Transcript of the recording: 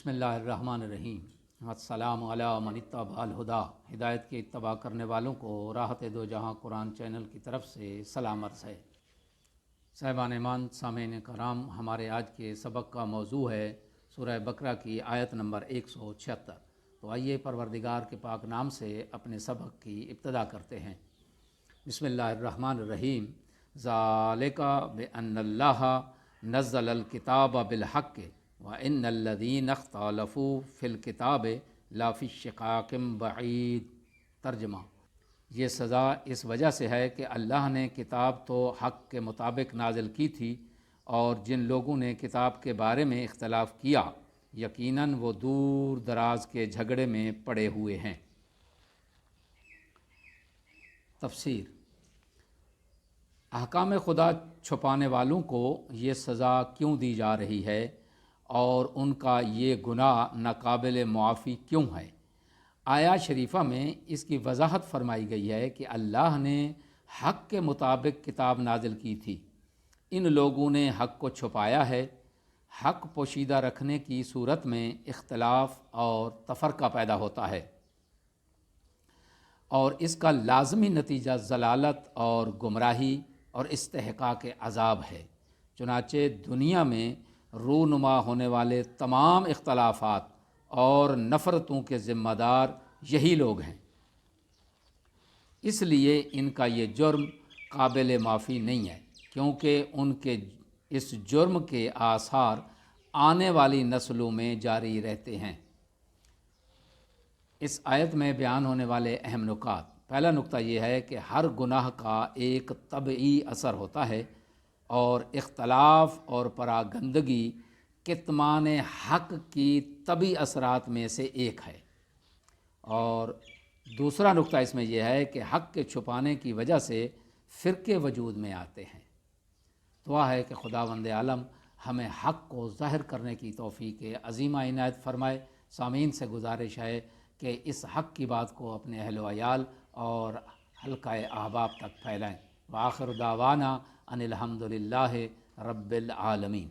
बिस्मिल्लाहिर्रहमानिर्रहीम। अस्सलामु अला मन इत्तबअल हुदा। हिदायत के इत्तबा करने वालों को राहत दो जहाँ कुरान चैनल की तरफ से सलाम अर्ज़ है। साहिबान ईमान, सामीन कराम, हमारे आज के सबक का मौजू है सूरह बकरा की आयत नंबर 176। तो आइए परवरदिगार के पाक नाम से अपने सबक की इब्तदा करते हैं। बिस्मिल्लाहिर्रहमानिर्रहीम। ज़ालिका बिअन्नल्लाह नज़्ज़लल किताब बिलहक़्क़ि व इन्नल्लज़ीना इख्तलफ़ू फ़िल किताब लाफ़ी शिक़ाक़िन बईद। तर्जुमा: ये सज़ा इस वजह से है कि अल्लाह ने किताब तो हक़ के मुताबिक नाजिल की थी और जिन लोगों ने किताब के बारे में इख्तलाफ किया यकीनन वो दूर दराज के झगड़े में पड़े हुए हैं। तफसीर: अहकाम खुदा छुपाने वालों को ये सज़ा क्यों दी जा रही है और उनका ये गुनाह नाकाबिल मुआफ़ी क्यों है? आया शरीफा में इसकी वजाहत फरमाई गई है कि अल्लाह ने हक़ के मुताबिक किताब नाजिल की थी। इन लोगों ने हक़ को छुपाया है। हक़ पोशीदा रखने की सूरत में इख्तलाफ और तफ़रक़ा पैदा होता है और इसका लाज़मी नतीजा ज़लालत और गुमराही और इस्तेहकाक अज़ाब है। चुनाचे दुनिया में रूनुमा होने वाले तमाम इख्तलाफात और नफ़रतों के ज़िम्मेदार यही लोग हैं। इसलिए इनका ये जुर्म काबिल माफ़ी नहीं है, क्योंकि उनके इस जुर्म के आसार आने वाली नस्लों में जारी रहते हैं। इस आयत में बयान होने वाले अहम नुकात: पहला नुक्ता यह है कि हर गुनाह का एक तबई असर होता है और इख्तलाफ और परागंदगी कितमान हक़ की तबी असरात में से एक है। और दूसरा नुक्ता इसमें यह है कि हक़ के छुपाने की वजह से फ़िरके वजूद में आते हैं। दुआ है कि खुदावंद आलम हमें हक़ को ज़ाहिर करने की तौफ़ीक़ अज़ीमा इनायत फ़रमाए। सामीन से गुजारिश है कि इस हक़ की बात को अपने अहल व अयाल और हल्का अहबाब तक फैलाएँ। व आखिर दावाना अनिल हम्दुलिल्लाहि रब्बिल आलमीन।